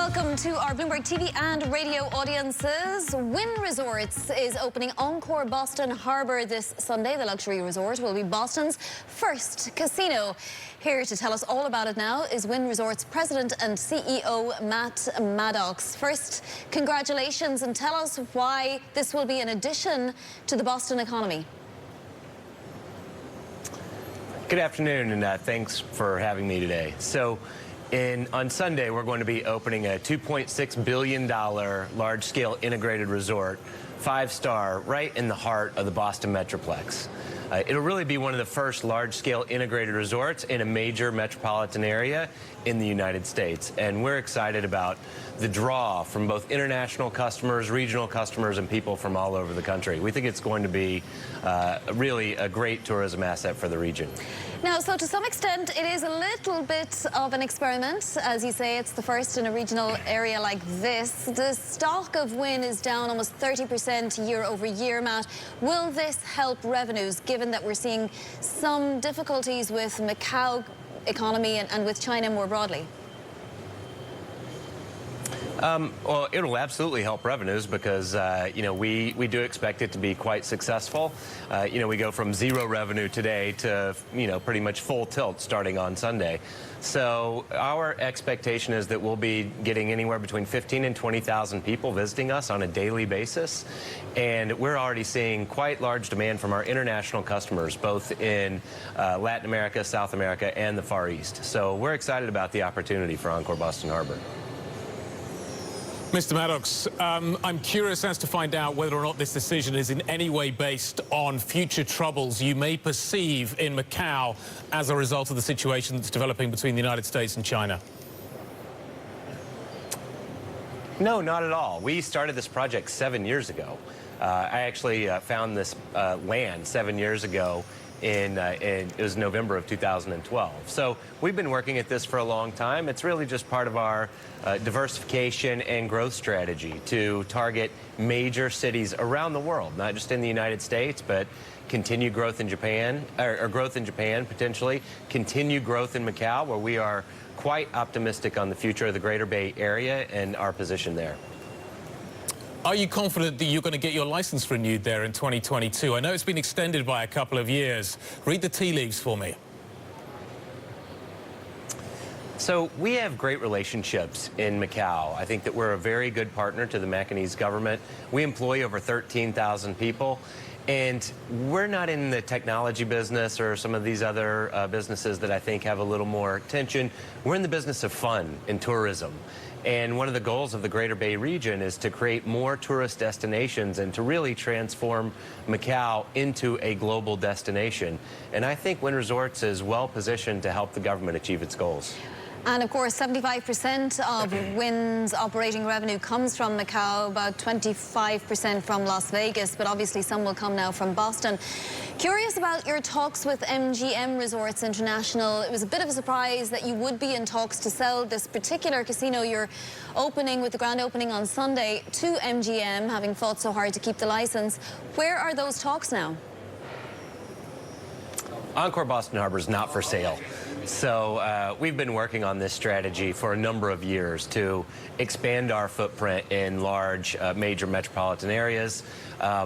Welcome to our Bloomberg TV and radio audiences. Wynn Resorts is opening Encore Boston Harbor this Sunday. The luxury resort will be Boston's first casino. Here to tell us all about it now is Wynn Resorts President and CEO Matt Maddox. First, congratulations, and tell us why this will be an addition to the Boston economy. Good afternoon, and thanks for having me today. On Sunday, we're going to be opening a $2.6 billion large-scale integrated resort, 5-star, right in the heart of the Boston Metroplex. It'll really be one of the first large-scale integrated resorts in a major metropolitan area in the United States. And we're excited about the draw from both international customers, regional customers, and people from all over the country. We think it's going to be really a great tourism asset for the region. Now, so to some extent, it is a little bit of an experiment. As you say, it's the first in a regional area like this. The stock of Wynn is down almost 30% year over year, Matt. Will this help revenues, given that we're seeing some difficulties with Macau economy and with China more broadly? Well, it'll absolutely help revenues because, we do expect it to be quite successful. We go from zero revenue today to, pretty much full tilt starting on Sunday. So our expectation is that we'll be getting anywhere between 15 and 20,000 people visiting us on a daily basis. And we're already seeing quite large demand from our international customers, both in Latin America, South America, and the Far East. So we're excited about the opportunity for Encore Boston Harbor. Mr. Maddox, I'm curious as to find out whether or not this decision is in any way based on future troubles you may perceive in Macau as a result of the situation that's developing between the United States and China. No, not at all. We started this project 7 years ago. I actually found this land 7 years ago. It was November of 2012. So we've been working at this for a long time. It's really just part of our diversification and growth strategy to target major cities around the world, not just in the United States, but continue growth in Japan, or growth in Japan potentially, continue growth in Macau, where we are quite optimistic on the future of the Greater Bay Area and our position there. Are you confident that you're going to get your license renewed there in 2022? I know it's been extended by a couple of years. Read the tea leaves for me. So we have great relationships in Macau. I think that we're a very good partner to the Macanese government. We employ over 13,000 people. And we're not in the technology business or some of these other businesses that I think have a little more tension. We're in the business of fun and tourism. And one of the goals of the Greater Bay region is to create more tourist destinations and to really transform Macau into a global destination. And I think Wynn Resorts is well positioned to help the government achieve its goals. And of course, 75% of Wynn's operating revenue comes from Macau, about 25% from Las Vegas, but obviously some will come now from Boston. Curious about your talks with MGM Resorts International. It was a bit of a surprise that you would be in talks to sell this particular casino you're opening with the grand opening on Sunday to MGM, having fought so hard to keep the license. Where are those talks now? Encore Boston Harbor is not for sale. So we've been working on this strategy for a number of years to expand our footprint in large major metropolitan areas.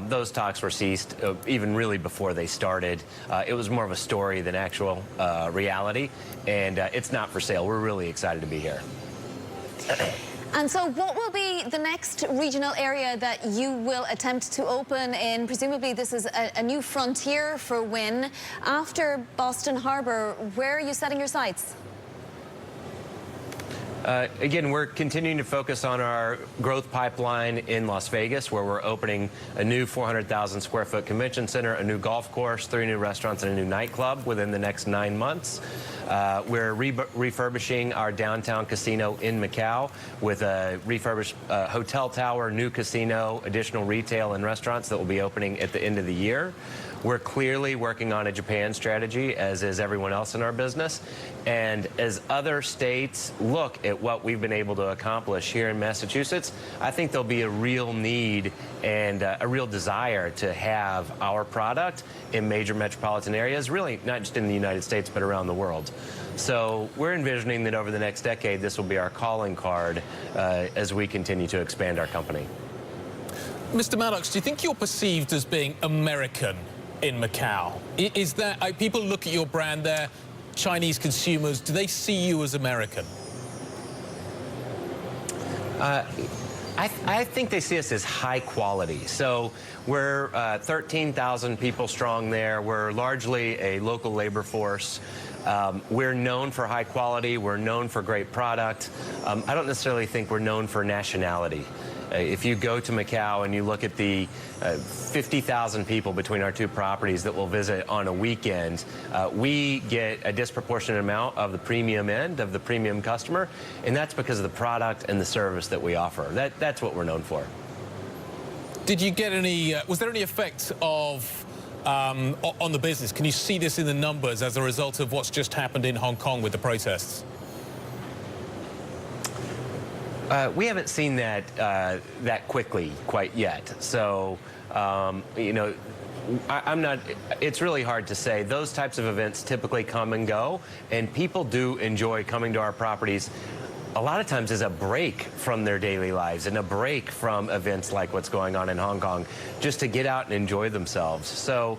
Those talks were ceased even really before they started. It was more of a story than actual reality, and it's not for sale. We're really excited to be here. And so what will be the next regional area that you will attempt to open in? Presumably this is a new frontier for Wynn. After Boston Harbor, where are you setting your sights? Again, we're continuing to focus on our growth pipeline in Las Vegas, where we're opening a new 400,000 square foot convention center, a new golf course, 3 new restaurants, and a new nightclub within the next 9 months. We're refurbishing our downtown casino in Macau with a refurbished hotel tower, new casino, additional retail and restaurants that will be opening at the end of the year. We're clearly working on a Japan strategy, as is everyone else in our business. And as other states look at what we've been able to accomplish here in Massachusetts, I think there'll be a real need and a real desire to have our product in major metropolitan areas, really not just in the United States, but around the world. So we're envisioning that over the next decade, this will be our calling card as we continue to expand our company. Mr. Maddox, do you think you're perceived as being American in Macau? Is that, people look at your brand there, Chinese consumers, do they see you as American? I think they see us as high quality. So we're 13,000 people strong there. We're largely a local labor force. We're known for high quality. We're known for great product. I don't necessarily think we're known for nationality. If you go to Macau and you look at the 50,000 people between our two properties that will visit on a weekend, we get a disproportionate amount of the premium end, of the premium customer, and that's because of the product and the service that we offer. That's what we're known for. Did you get any, was there any effect of on the business? Can you see this in the numbers as a result of what's just happened in Hong Kong with the protests? We haven't seen that that quickly quite yet. So, you know, I'm not, it's really hard to say. Those types of events typically come and go, and people do enjoy coming to our properties a lot of times as a break from their daily lives and a break from events like what's going on in Hong Kong, just to get out and enjoy themselves. So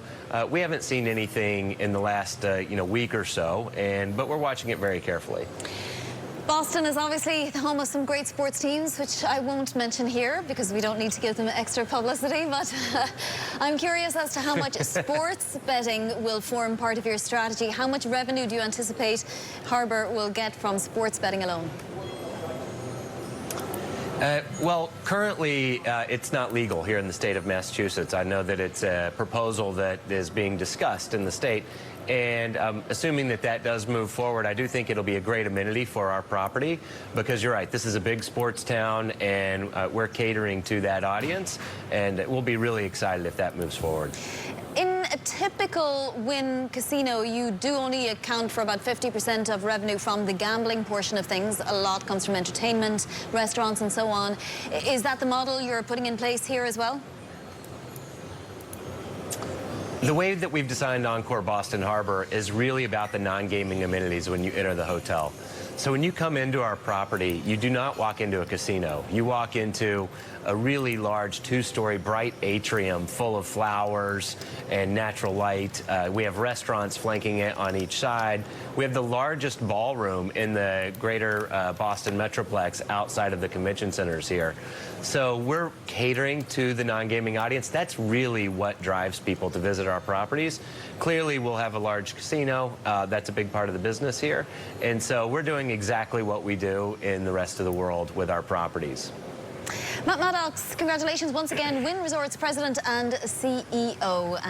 we haven't seen anything in the last week or so, but we're watching it very carefully. Boston is obviously the home of some great sports teams, which I won't mention here because we don't need to give them extra publicity, but I'm curious as to how much sports betting will form part of your strategy. How much revenue do you anticipate Harbour will get from sports betting alone? Well, currently, it's not legal here in the state of Massachusetts. I know that it's a proposal that is being discussed in the state. And assuming that that does move forward, I do think it'll be a great amenity for our property, because you're right, this is a big sports town, and we're catering to that audience, and we'll be really excited if that moves forward. In a typical Wynn casino, you do only account for about 50% of revenue from the gambling portion of things. A lot comes from entertainment, restaurants, and so on. Is that the model you're putting in place here as well? The way that we've designed Encore Boston Harbor is really about the non-gaming amenities when you enter the hotel. So when you come into our property, you do not walk into a casino. You walk into a really large two-story bright atrium full of flowers and natural light. We have restaurants flanking it on each side. We have the largest ballroom in the greater Boston Metroplex outside of the convention centers here. So we're catering to the non-gaming audience. That's really what drives people to visit our properties. Clearly, we'll have a large casino. That's a big part of the business here. And so we're doing exactly what we do in the rest of the world with our properties. Matt Maddox, congratulations once again, Wynn Resorts President and CEO.